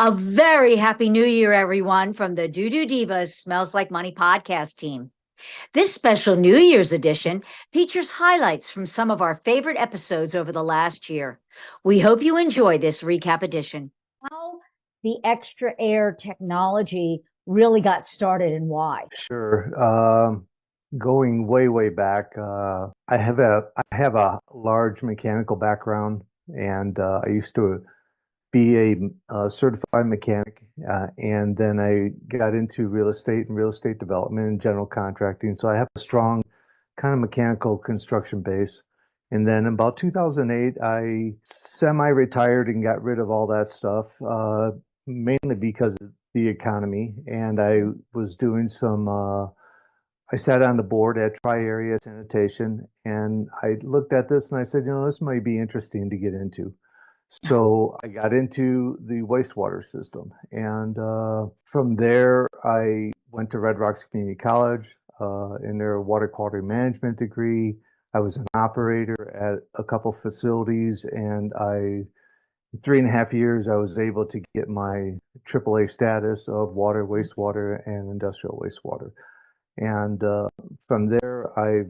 A very happy new year, everyone, from the DooDoo Divas Smells Like Money podcast team. This special New Year's edition features highlights from some of our favorite episodes over the last year. We hope you enjoy this recap edition. How the extra air technology really got started and why. Sure. Going way back, I have a large mechanical background, and I used to be a certified mechanic, and then I got into real estate and real estate development and general contracting. So I have a strong kind of mechanical construction base. And then in about 2008, I semi-retired and got rid of all that stuff, mainly because of the economy. And I was doing I sat on the board at Tri-Area Sanitation, and I looked at this and I said, this might be interesting to get into. So I got into the wastewater system. And from there, I went to Red Rocks Community College in their water quality management degree. I was an operator at a couple facilities, and in 3.5 years, I was able to get my AAA status of water, wastewater, and industrial wastewater. And from there, I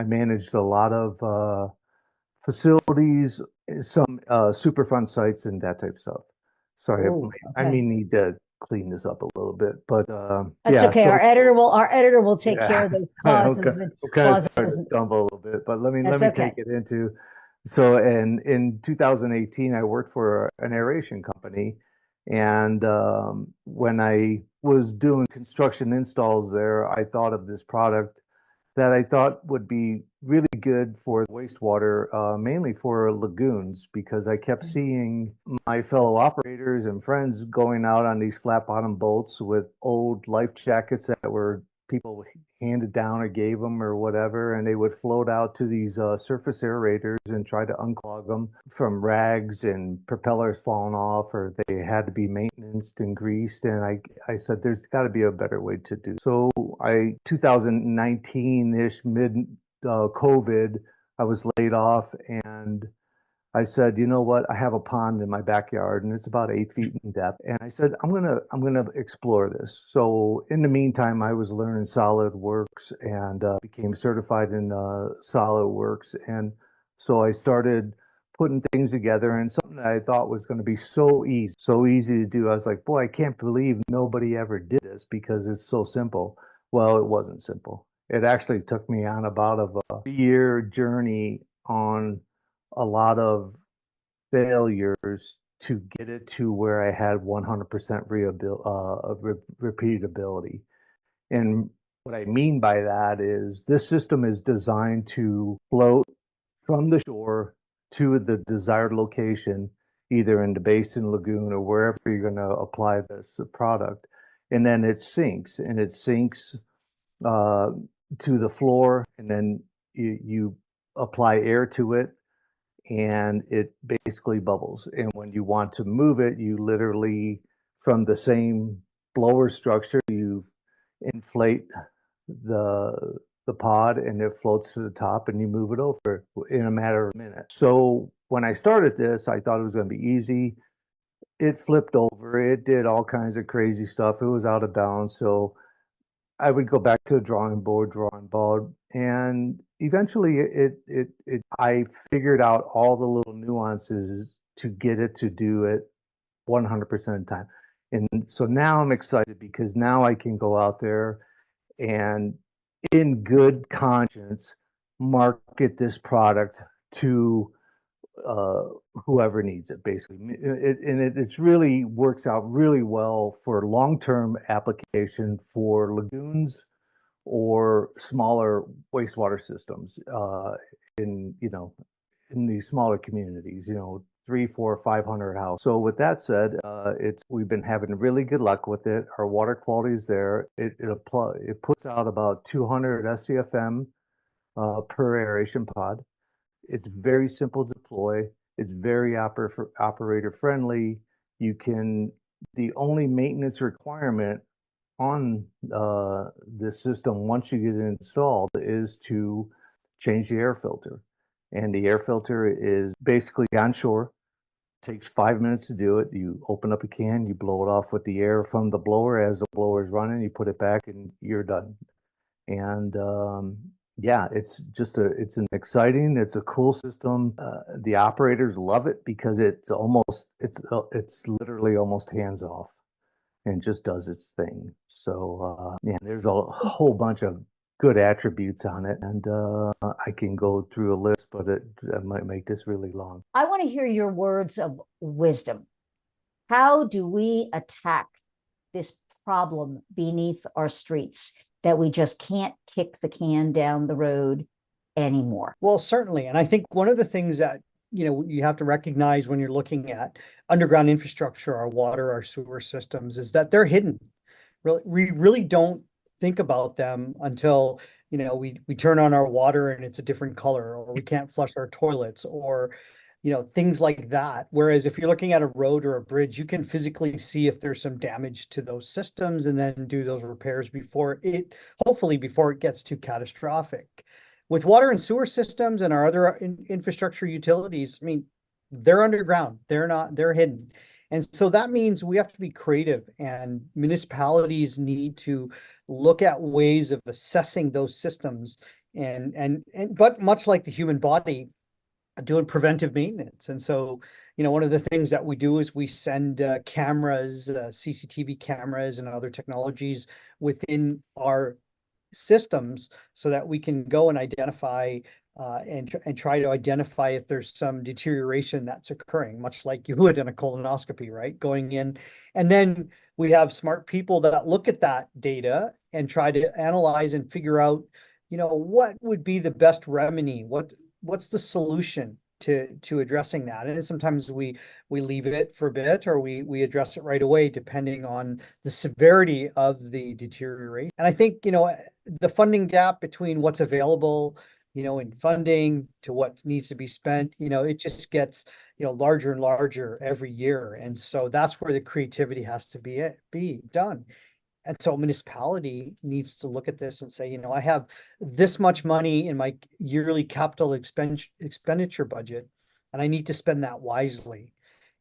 managed a lot of facilities, some Superfund sites, and that type of stuff. Sorry, Ooh, I okay. may need to clean this up a little bit, but That's yeah. okay. So Our editor will take care yeah, of those okay. pauses and I'm kind of starting to pauses. stumble a little bit, but let That's me okay. take it into. So in 2018, I worked for an aeration company, and when I was doing construction installs there, I thought of this product that I thought would be really good for wastewater, mainly for lagoons, because I kept seeing my fellow operators and friends going out on these flat bottom boats with old life jackets that were people handed down or gave them or whatever, and they would float out to these surface aerators and try to unclog them from rags and propellers falling off, or they had to be maintenanced and greased. And I said, there's got to be a better way to do. So 2019-ish, mid COVID, I was laid off, and I said, you know what? I have a pond in my backyard, and it's about 8 feet in depth. And I said, I'm gonna explore this. So in the meantime, I was learning SolidWorks and became certified in SolidWorks. And so I started putting things together, and something that I thought was going to be so easy to do. I was like, boy, I can't believe nobody ever did this because it's so simple. Well, it wasn't simple. It actually took me on about a 3-year journey on a lot of failures to get it to where I had 100% repeatability. And what I mean by that is this system is designed to float from the shore to the desired location, either in the basin, lagoon, or wherever you're going to apply this product. And then it sinks uh, to the floor, and then you apply air to it, and it basically bubbles. And when you want to move it, you literally, from the same blower structure, you inflate the pod, and it floats to the top, and you move it over in a matter of minutes. So when I started this, I thought it was going to be easy. It flipped over. It did all kinds of crazy stuff. It was out of balance. So I would go back to the drawing board, and eventually I figured out all the little nuances to get it to do it 100% of the time. And so now I'm excited because now I can go out there and in good conscience market this product to uh, whoever needs it, basically. It's really works out really well for long-term application for lagoons or smaller wastewater systems in in these smaller communities, 3, 4, 500 houses. So with that said, we've been having really good luck with it. Our water quality is there. It puts out about 200 SCFM per aeration pod. It's very simple to deploy. It's very operator friendly. You can The only maintenance requirement on this system once you get it installed is to change the air filter. And the air filter is basically onshore. Takes 5 minutes to do it. You open up a can, you blow it off with the air from the blower as the blower is running, you put it back and you're done. And yeah, it's an exciting, it's a cool system. The operators love it because it's literally almost hands off and just does its thing. So yeah, there's a whole bunch of good attributes on it, and I can go through a list, but it might make this really long. I want to hear your words of wisdom. How do we attack this problem beneath our streets that we just can't kick the can down the road anymore? Well, certainly. And I think one of the things that, you have to recognize when you're looking at underground infrastructure, our water, our sewer systems, is that they're hidden. We really don't think about them until, we turn on our water and it's a different color, or we can't flush our toilets, or, things like that. Whereas if you're looking at a road or a bridge, you can physically see if there's some damage to those systems and then do those repairs hopefully before it gets too catastrophic. With water and sewer systems and our other infrastructure utilities, I mean, they're underground. They're hidden. And so that means we have to be creative, and municipalities need to look at ways of assessing those systems but much like the human body, doing preventive maintenance. And so, one of the things that we do is we send cameras, CCTV cameras and other technologies within our systems so that we can go and identify and try to identify if there's some deterioration that's occurring, much like you would in a colonoscopy, right? Going in. And then we have smart people that look at that data and try to analyze and figure out, what would be the best remedy? What's the solution to addressing that? And sometimes we leave it for a bit, or we address it right away, depending on the severity of the deterioration. And I think, the funding gap between what's available, in funding to what needs to be spent, it just gets, larger and larger every year. And so that's where the creativity has to be done. And so municipality needs to look at this and say, I have this much money in my yearly capital expenditure budget, and I need to spend that wisely.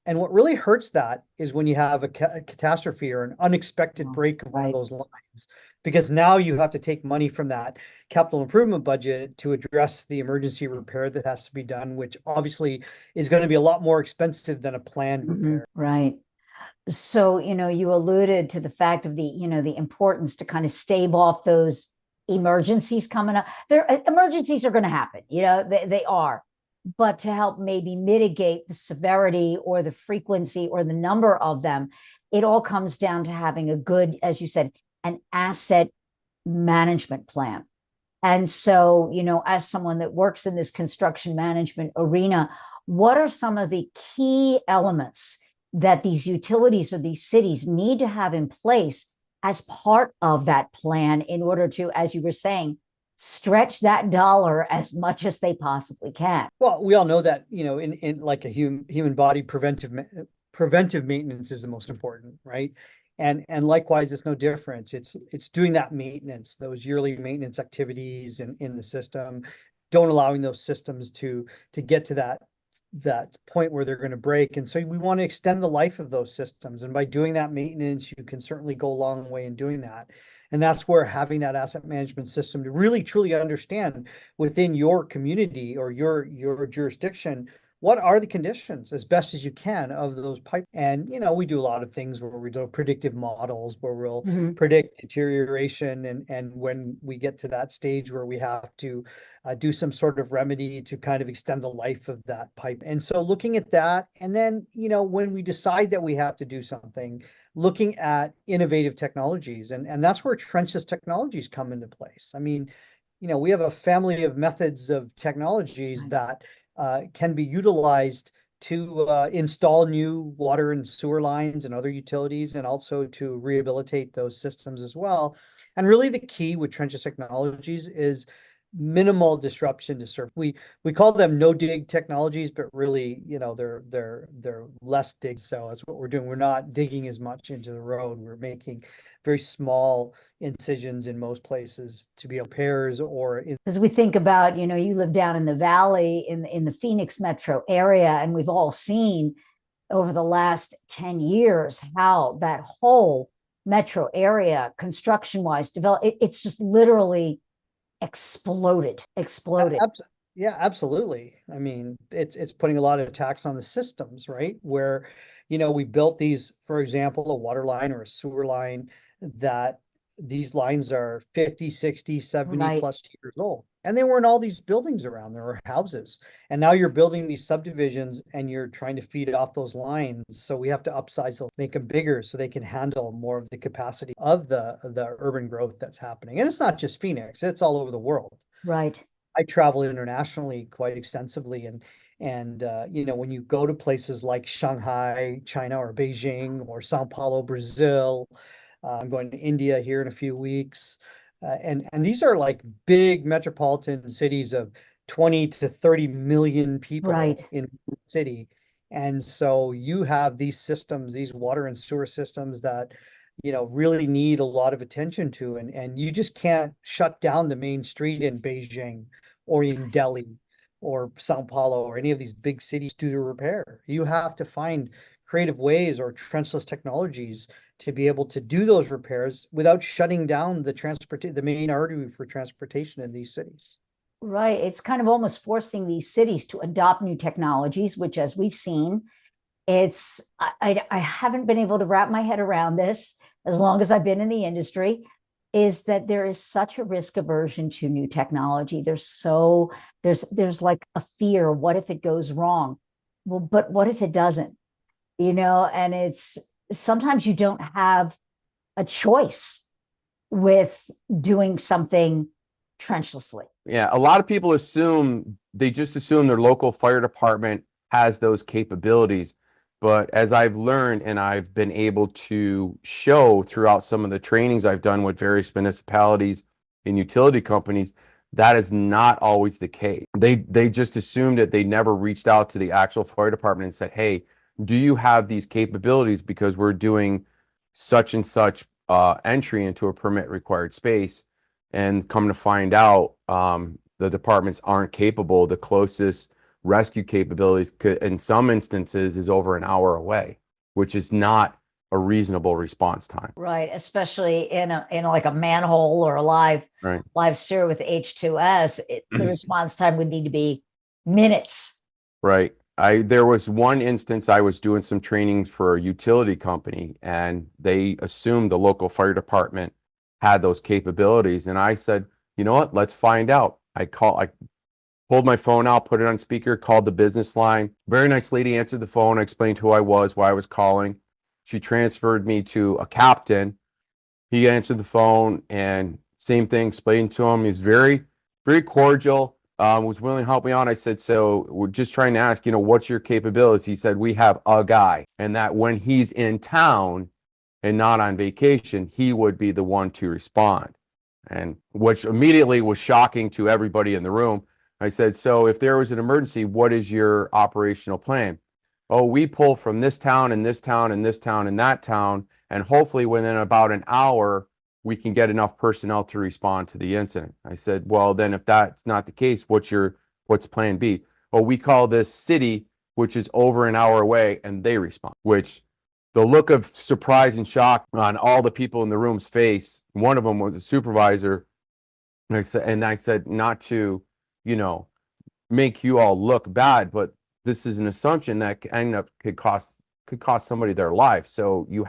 And what really hurts that is when you have a catastrophe or an unexpected break of one of those lines, because now you have to take money from that capital improvement budget to address the emergency repair that has to be done, which obviously is going to be a lot more expensive than a planned repair. Right. So, you alluded to the fact of the importance to kind of stave off those emergencies coming up. Emergencies are going to happen, they are. But to help maybe mitigate the severity or the frequency or the number of them, it all comes down to having a good, as you said, an asset management plan. And so, as someone that works in this construction management arena, what are some of the key elements that these utilities or these cities need to have in place as part of that plan in order to, as you were saying, stretch that dollar as much as they possibly can? Well, we all know that, in like a human body, preventive maintenance is the most important, right? And likewise, it's no different. It's doing that maintenance, those yearly maintenance activities in the system, don't allowing those systems to get to that point where they're going to break. And so we want to extend the life of those systems. And by doing that maintenance, you can certainly go a long way in doing that. And that's where having that asset management system to really truly understand within your community or your jurisdiction, what are the conditions as best as you can of those pipes. And, we do a lot of things where we do predictive models where we'll predict deterioration. And when we get to that stage where we have to do some sort of remedy to kind of extend the life of that pipe. And so looking at that, and then, when we decide that we have to do something, looking at innovative technologies, and that's where trenchless technologies come into place. I mean, we have a family of methods of technologies that can be utilized to install new water and sewer lines and other utilities, and also to rehabilitate those systems as well. And really the key with trenchless technologies is minimal disruption to surface. We call them no dig technologies, but really, they're less dig. So that's what we're doing. We're not digging as much into the road. We're making very small incisions in most places to be repairs or. As we think about, you live down in the valley in the Phoenix metro area, and we've all seen over the last 10 years, how that whole metro area, construction wise, it's just literally exploded. Yeah, absolutely. I mean, it's putting a lot of tax on the systems, right? Where, we built these, for example, a water line or a sewer line, that these lines are 50, 60, 70 Right. plus years old. And they weren't all these buildings around, there were houses. And now you're building these subdivisions and you're trying to feed off those lines. So we have to upsize them, make them bigger so they can handle more of the capacity of the urban growth that's happening. And it's not just Phoenix, it's all over the world. Right. I travel internationally quite extensively, and when you go to places like Shanghai, China, or Beijing, or Sao Paulo, Brazil, I'm going to India here in a few weeks, and these are like big metropolitan cities of 20 to 30 million people Right. in the city. And so you have these systems, these water and sewer systems that really need a lot of attention to, and you just can't shut down the main street in Beijing or in Delhi or Sao Paulo or any of these big cities to repair. You have to find creative ways or trenchless technologies to be able to do those repairs without shutting down the main artery for transportation in these cities. Right. It's kind of almost forcing these cities to adopt new technologies, which, as we've seen, I haven't been able to wrap my head around this as long as I've been in the industry, is that there is such a risk aversion to new technology. There's like a fear. What if it goes wrong? Well, but what if it doesn't? And it's sometimes you don't have a choice with doing something trenchlessly. Yeah, a lot of people just assume their local fire department has those capabilities. But as I've learned and I've been able to show throughout some of the trainings I've done with various municipalities and utility companies, that is not always the case. They just assumed it. They never reached out to the actual fire department and said, hey, do you have these capabilities? Because we're doing such and such entry into a permit required space. And come to find out, the departments aren't capable. The closest rescue capabilities in some instances is over an hour away, which is not a reasonable response time. Right, especially in like a manhole or a live sewer with H2S, the response time would need to be minutes. Right. There was one instance I was doing some trainings for a utility company, and they assumed the local fire department had those capabilities, and I said, you know what? Let's find out. I pulled my phone out, put it on speaker, called the business line. Very nice lady answered the phone. I explained who I was, why I was calling. She transferred me to a captain. He answered the phone and same thing, explained to him. He was very, very cordial, was willing to help me out. I said, so we're just trying to ask, what's your capabilities? He said, we have a guy, and that when he's in town and not on vacation, he would be the one to respond. And which immediately was shocking to everybody in the room. I said, so if there was an emergency, what is your operational plan? Oh, we pull from this town and this town and this town and that town, and hopefully within about an hour, we can get enough personnel to respond to the incident. I said, well, then if that's not the case, what's plan B? Oh, we call this city, which is over an hour away, and they respond, which the look of surprise and shock on all the people in the room's face. One of them was a supervisor. And I said, not to, make you all look bad, but this is an assumption that could cost somebody their life. So you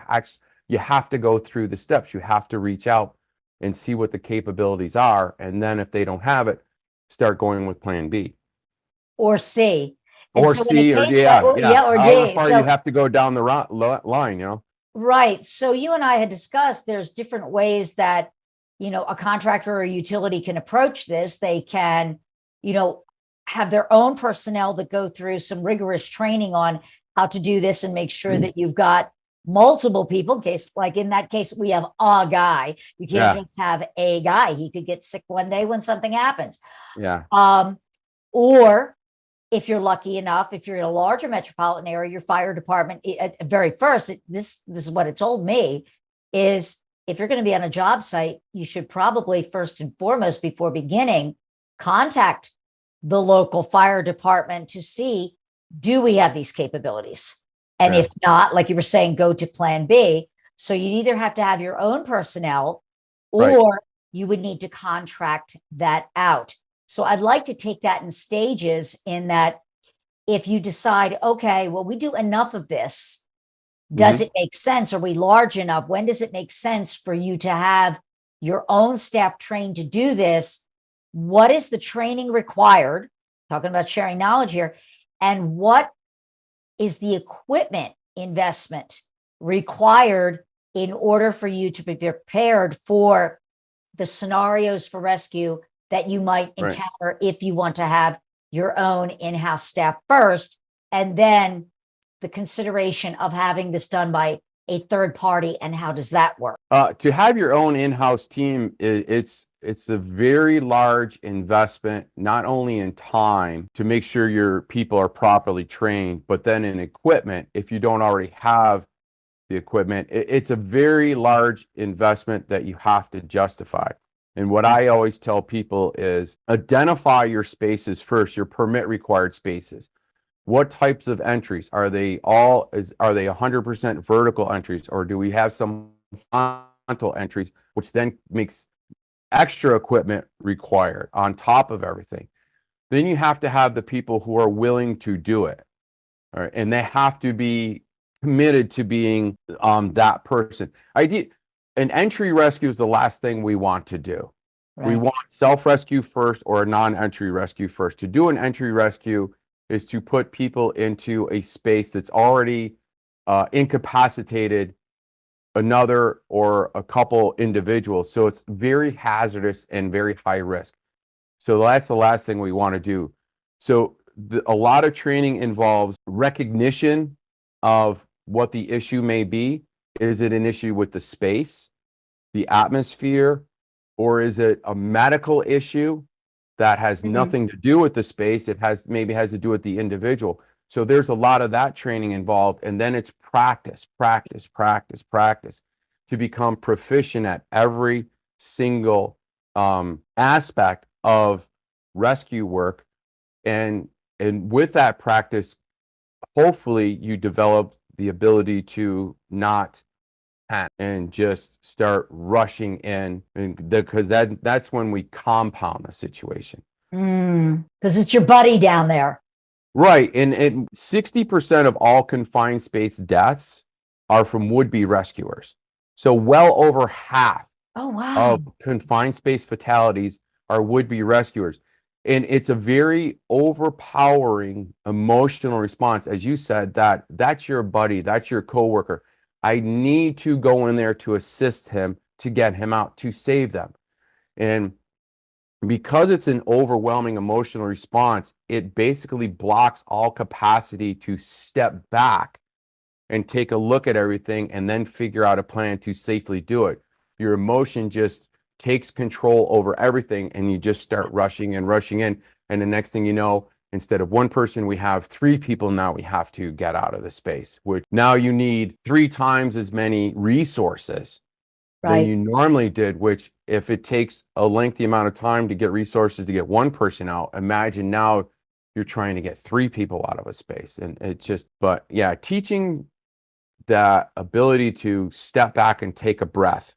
have to go through the steps. You have to reach out and see what the capabilities are. And then if they don't have it, start going with plan B. Or C. Or C, or D. However far you have to go down the line, Right. So you and I had discussed there's different ways that, a contractor or a utility can approach this. They can, have their own personnel that go through some rigorous training on how to do this and make sure that you've got multiple people. In that case, we have a guy. You can't just have a guy. He could get sick one day when something happens. Yeah. Or if you're lucky enough, if you're in a larger metropolitan area, your fire department, at very first, this is what it told me, is if you're going to be on a job site, you should probably first and foremost, before beginning, contact the local fire department to see, do we have these capabilities? And Yeah. if not, like you were saying, go to plan B. So you either have to have your own personnel Right. or you would need to contract that out. So I'd like to take that in stages, in that if you decide, okay, well, we do enough of this, does it make sense? Are we large enough? When does it make sense for you to have your own staff trained to do this? What is the training required? Talking about sharing knowledge here. And what is the equipment investment required in order for you to be prepared for the scenarios for rescue that you might Right. encounter if you want to have your own in-house staff first, and then the consideration of having this done by a third party, and how does that work? To have your own in-house team, it's a very large investment, not only in time to make sure your people are properly trained, but then in equipment. If you don't already have the equipment, it's a very large investment that you have to justify. And what I always tell people is identify your spaces first, your permit required spaces. What types of entries are they? Are they 100% vertical entries, or do we have some horizontal entries, which then makes extra equipment required on top of everything? Then you have to have the people who are willing to do it, all right? And they have to be committed to being that person. An entry rescue is the last thing we want to do. We want self-rescue first or a non-entry rescue first. To do an entry rescue is to put people into a space that's already incapacitated another or a couple individuals. So it's very hazardous and very high risk. So that's the last thing we want to do. So a lot of training involves recognition of what the issue may be. Is it an issue with the space, the atmosphere, or is it a medical issue that has nothing to do with the space? It maybe has to do with the individual. So there's a lot of that training involved. And then it's practice to become proficient at every single aspect of rescue work. And with that practice, hopefully you develop the ability to not panic and just start rushing in, and because that's when we compound the situation. Because it's your buddy down there. Right. And 60% of all confined space deaths are from would-be rescuers. So well over half of confined space fatalities are would-be rescuers. And it's a very overpowering emotional response. As you said, that's your buddy, that's your coworker. I need to go in there to assist him, to get him out, to save them. And because it's an overwhelming emotional response, it basically blocks all capacity to step back and take a look at everything and then figure out a plan to safely do it. Your emotion just takes control over everything, and you just start rushing in. And the next thing you know, instead of one person, we have three people now we have to get out of the space, which now you need 3 times as many resources than you normally did, which if it takes a lengthy amount of time to get resources to get one person out, imagine now you're trying to get 3 people out of a space. And it's just, but yeah, teaching that ability to step back and take a breath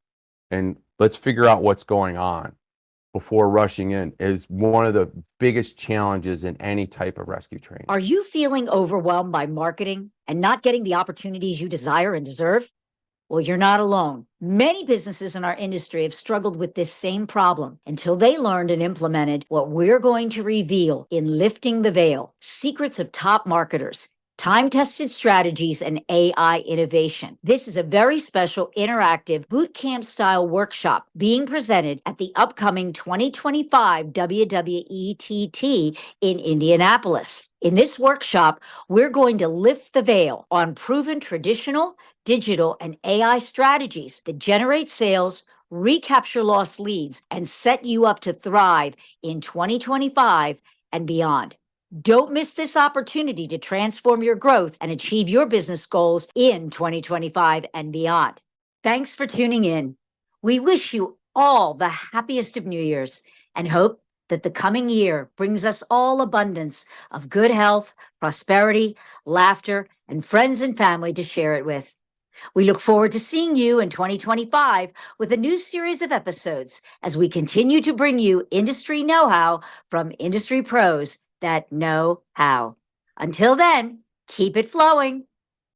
and let's figure out what's going on before rushing in is one of the biggest challenges in any type of rescue training. Are you feeling overwhelmed by marketing and not getting the opportunities you desire and deserve? Well, you're not alone. Many businesses in our industry have struggled with this same problem until they learned and implemented what we're going to reveal in Lifting the Veil: Secrets of Top Marketers, Time-Tested Strategies, and AI Innovation. This is a very special interactive bootcamp-style workshop being presented at the upcoming 2025 WWE TT in Indianapolis. In this workshop, we're going to lift the veil on proven traditional, digital, and AI strategies that generate sales, recapture lost leads, and set you up to thrive in 2025 and beyond. Don't miss this opportunity to transform your growth and achieve your business goals in 2025 and beyond. Thanks for tuning in. We wish you all the happiest of New Year's and hope that the coming year brings us all abundance of good health, prosperity, laughter, and friends and family to share it with. We look forward to seeing you in 2025 with a new series of episodes as we continue to bring you industry know-how from industry pros that know how. Until then, keep it flowing.